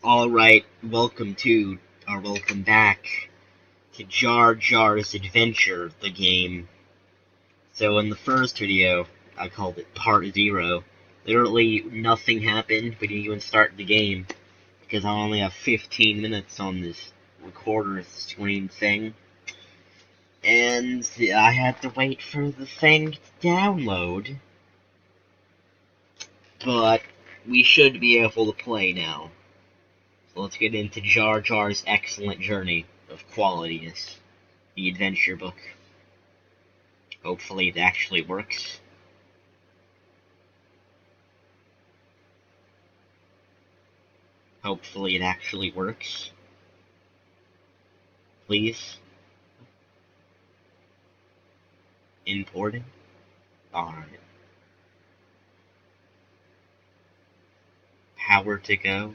Alright, welcome back to Jarjar's Adventure, the game. So in the first video, I called it Part Zero. Literally nothing happened. We didn't even start the game, because I only have 15 minutes on this recorder screen thing. And I had to wait for the thing to download. But we should be able to play now. So let's get into Jar Jar's excellent journey of qualities, the adventure book. Hopefully it actually works. Hopefully it actually works. Please. Important. Alright. Power to go.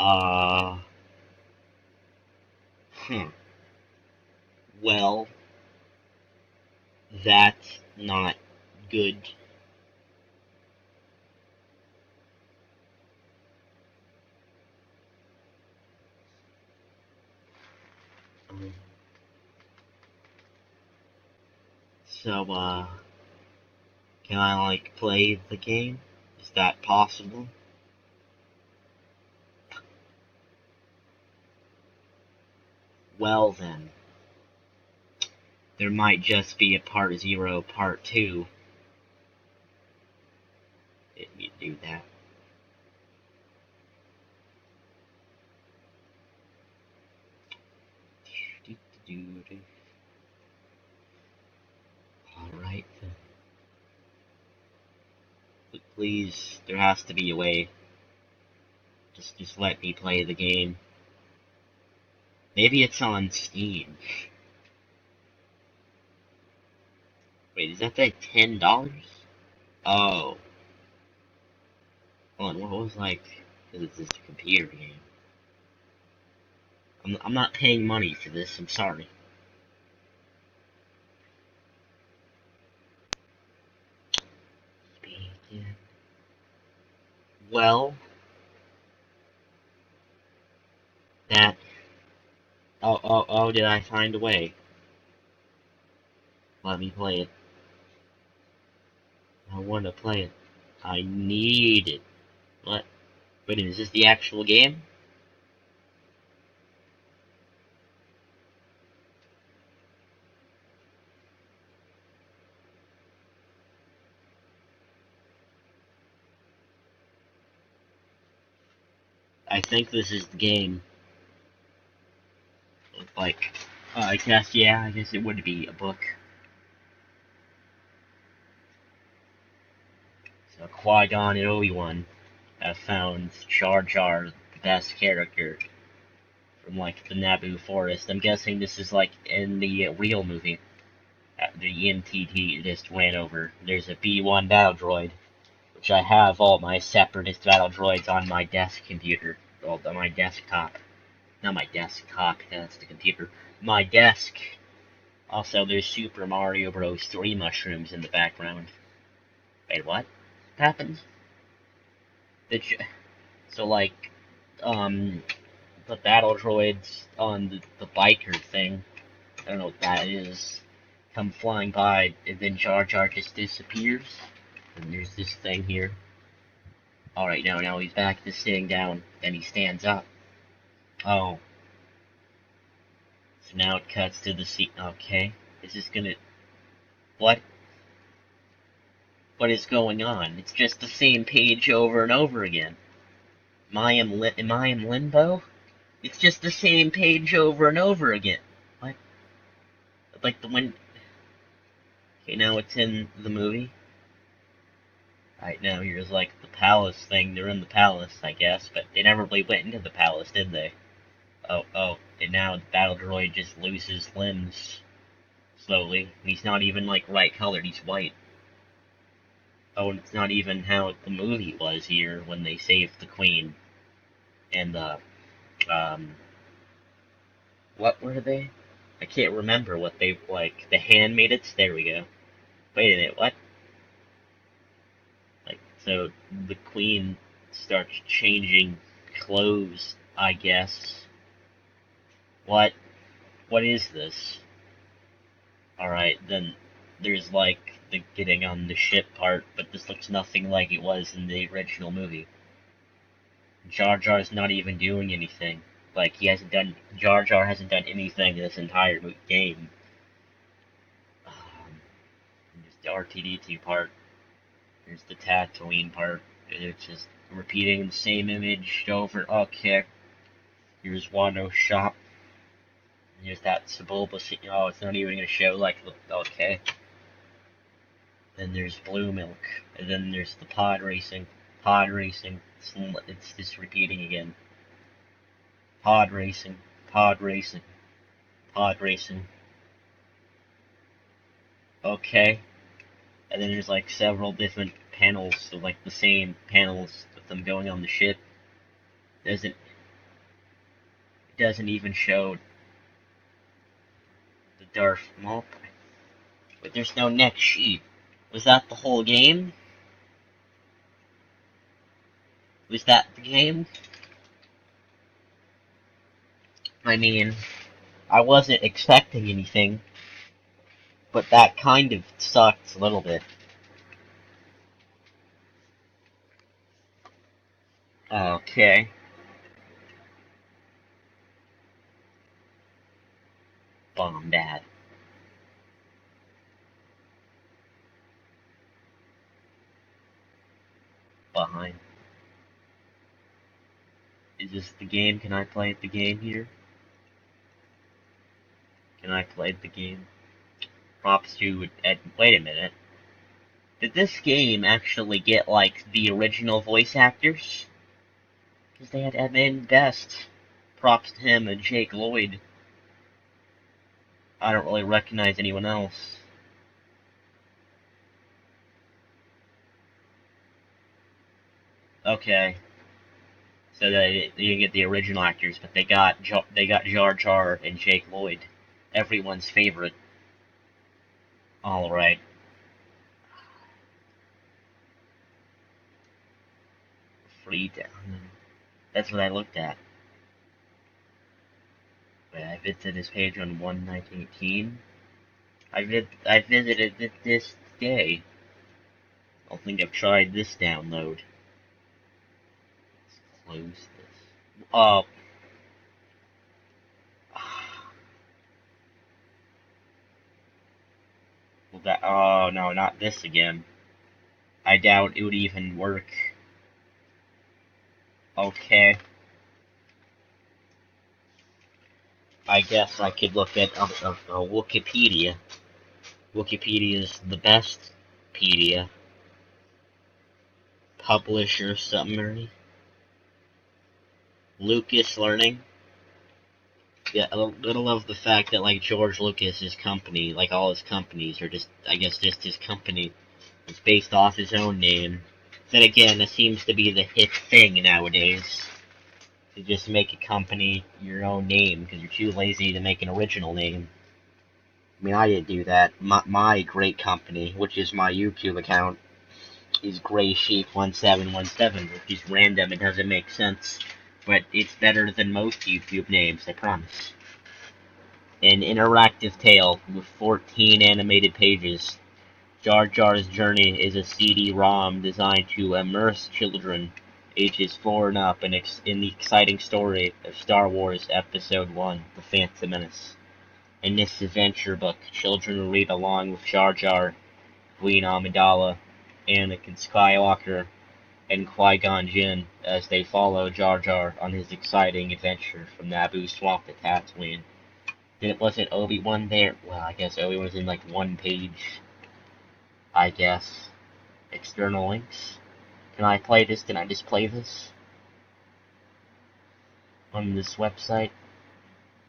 Uh. Huh. Well, that's not good. So, can I, like, play the game? Is that possible? Well then. There might just be a Part Zero, Part 2. Let me do that. Alright then. But please, there has to be a way. Just let me play the game. Maybe it's on Steam. Wait, is that like $10? Oh. Hold on, what was like... This is a computer game. I'm not paying money for this, I'm sorry. Speaking. Well... That... Oh, did I find a way? Let me play it. I want to play it. I need it. What? Wait a minute, is this the actual game? I think this is the game. Like, I guess it would be a book. So Qui-Gon and Obi-Wan have found Jar Jar the best character from, like, the Naboo forest. I'm guessing this is, like, in the real movie. The EMTT just ran over. There's a B-1 battle droid, which I have all my separatist battle droids on my desk computer. Well, on my desktop. Not my desktop, that's the computer. My desk. Also, there's Super Mario Bros. 3 mushrooms in the background. Wait, what happened? So, like, the battle droids on the biker thing, I don't know what that is, come flying by, and then Jar Jar just disappears. And there's this thing here. Alright, now he's back to sitting down, and he stands up. Oh. So now it cuts to the scene. Okay. Is this gonna... What? What is going on? It's just the same page over and over again. Am I in limbo? It's just the same page over and over again. What? Like the wind... Okay, now it's in the movie. Right now, here's like the palace thing. They're in the palace, I guess, but they never really went into the palace, did they? Oh, and now the battle droid just loses limbs slowly. He's not even like right colored, he's white. Oh, and it's not even how the movie was here when they saved the queen. And what were they? I can't remember what they, like, the handmaidens? There we go. Wait a minute, what? So the queen starts changing clothes, I guess. What? What is this? Alright, then there's like the getting on the ship part, but this looks nothing like it was in the original movie. Jar Jar's not even doing anything. Like, Jar Jar hasn't done anything in this entire game. There's the R2-D2 part. There's the Tatooine part. It's just repeating the same image over. Okay. Here's Wando's shop. Here's that Sebulba. Oh, it's not even gonna show, like, okay. Then there's Blue Milk. And then there's the pod racing. Pod racing. It's just repeating again. Pod racing. Pod racing. Pod racing. Okay. And then there's like several different panels, so like the same panels of them going on the ship. It doesn't even show the Darth Maul. But there's no next sheet. Was that the whole game? Was that the game? I mean, I wasn't expecting anything, but that kind of sucked a little bit. Okay. Bombad. Behind. Is this the game? Can I play the game here? Can I play the game? Props to wait a minute. Did this game actually get, like, the original voice actors? Because they had Edmund Best. Props to him and Jake Lloyd. I don't really recognize anyone else. Okay. So they didn't get the original actors, but they got Jar Jar and Jake Lloyd. Everyone's favorite. Alright. Free down. That's what I looked at. Wait, I visited this page on 1/19/18. I visited it this day. I don't think I've tried this download. Let's close this. Oh. Well, oh no, not this again. I doubt it would even work. Okay. I guess I could look at Wikipedia. Wikipedia is the best pedia. Publisher summary. Lucas Learning. Yeah, I love the fact that, like, George Lucas's company, like all his companies, are just, I guess, just his company. It's based off his own name. Then again, that seems to be the hip thing nowadays. To just make a company your own name, because you're too lazy to make an original name. I mean, I didn't do that. My great company, which is my YouTube account, is Gray Sheep 1717, which is random. It doesn't make sense, but it's better than most YouTube names, I promise. An interactive tale with 14 animated pages. Jar Jar's Journey is a CD-ROM designed to immerse children ages 4 and up in the exciting story of Star Wars Episode 1, The Phantom Menace. In this adventure book, children will read along with Jar Jar, Queen Amidala, Anakin Skywalker, and Qui-Gon Jinn as they follow Jar Jar on his exciting adventure from Naboo Swamp to Tatooine. Then wasn't Obi-Wan there? Well, I guess Obi-Wan's in like one page. I guess. External links. Can I play this? Can I just play this? On this website?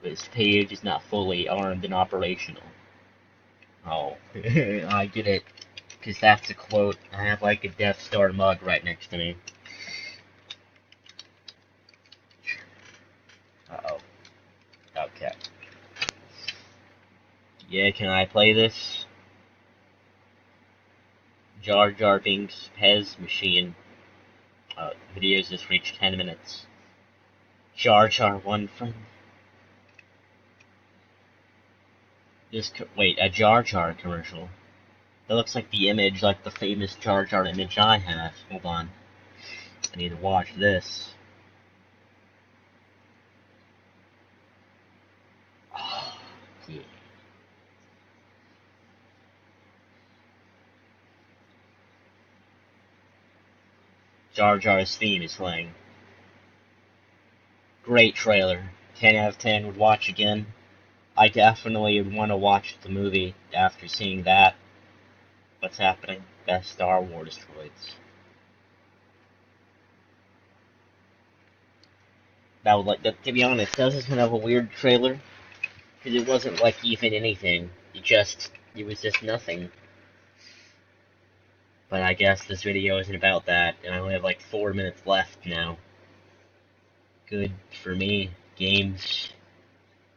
This page is not fully armed and operational. Oh, I get it. Because that's a quote. I have like a Death Star mug right next to me. Uh-oh. Okay. Yeah, can I play this? Jar Jar Binks' Pez machine. Videos just reached 10 minutes. Jar Jar one friend. Wait, a Jar Jar commercial. That looks like the image, like the famous Jar Jar image I have. Hold on. I need to watch this. Oh, yeah. Jar Jar's theme is playing. Great trailer. 10 out of 10 would watch again. I definitely would want to watch the movie after seeing that. What's happening? Best Star Wars droids. That would to be honest, that was kind of a weird trailer. Because it wasn't like even anything. It was just nothing. But I guess this video isn't about that, and I only have like 4 minutes left now. Good for me. Games.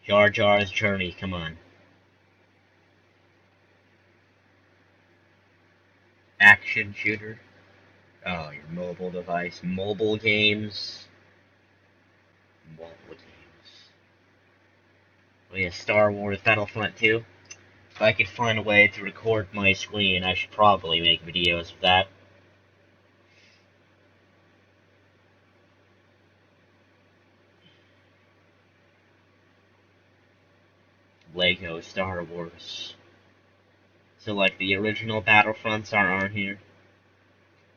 Jar Jar's Journey, come on. Action shooter. Oh, your mobile device. Mobile games. Mobile games. Oh yeah, Star Wars Battlefront 2. If I could find a way to record my screen, I should probably make videos of that. Lego Star Wars. So, like, the original Battlefronts aren't here?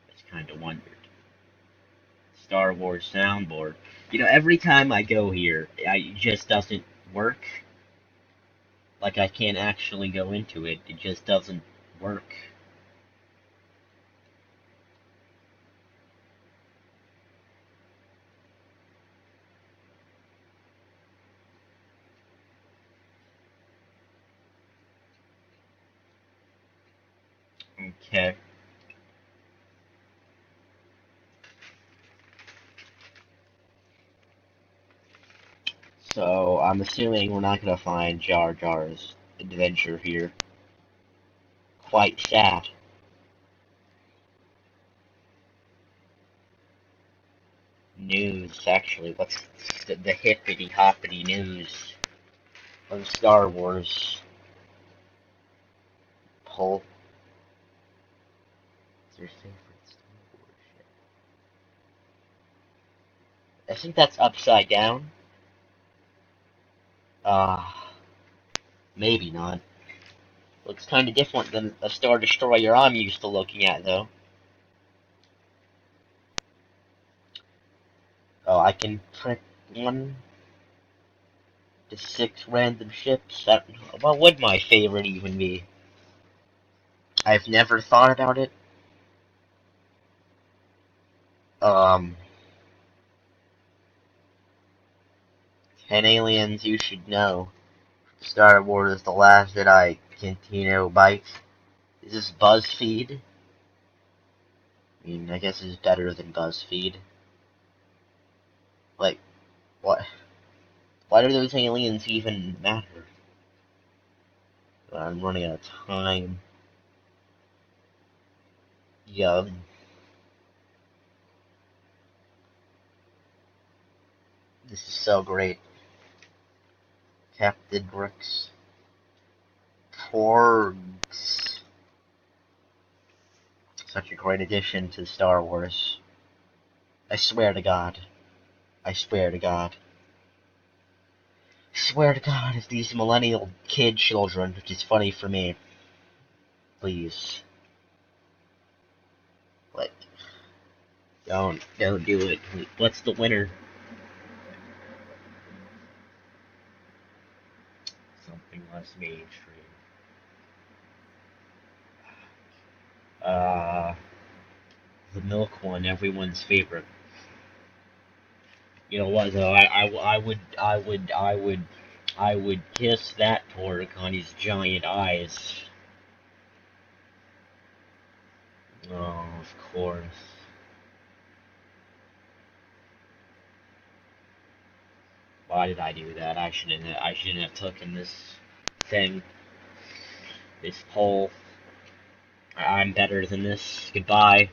I just kinda wondered. Star Wars soundboard. You know, every time I go here, it just doesn't work. Like, I can't actually go into it. It just doesn't work. Okay. So, I'm assuming we're not gonna find Jar Jar's adventure here. Quite sad. News, actually. What's the hippity hoppity news of Star Wars? Poll. What's your favorite Star Wars ship? I think that's upside down. Maybe not. Looks kinda different than a Star Destroyer I'm used to looking at, though. Oh, I can print 1 to 6 random ships. What would my favorite even be? I've never thought about it. 10 aliens you should know. Star Wars The Last Jedi, Cantino Bites. Is this BuzzFeed? I mean, I guess it's better than BuzzFeed. Like, what? Why do those aliens even matter? I'm running out of time. Yeah. This is so great. Captain Brooks. Porgs. Such a great addition to Star Wars. I swear to God. I swear to God. I swear to God, if these millennial kid children, which is funny for me, please. Like, don't do it. What's the winner? Something less mainstream. The milk one, everyone's favorite. You know what though? I would kiss that pork on his giant eyes. Oh, of course. Why did I do that? I shouldn't have taken this thing, this poll. I'm better than this. Goodbye.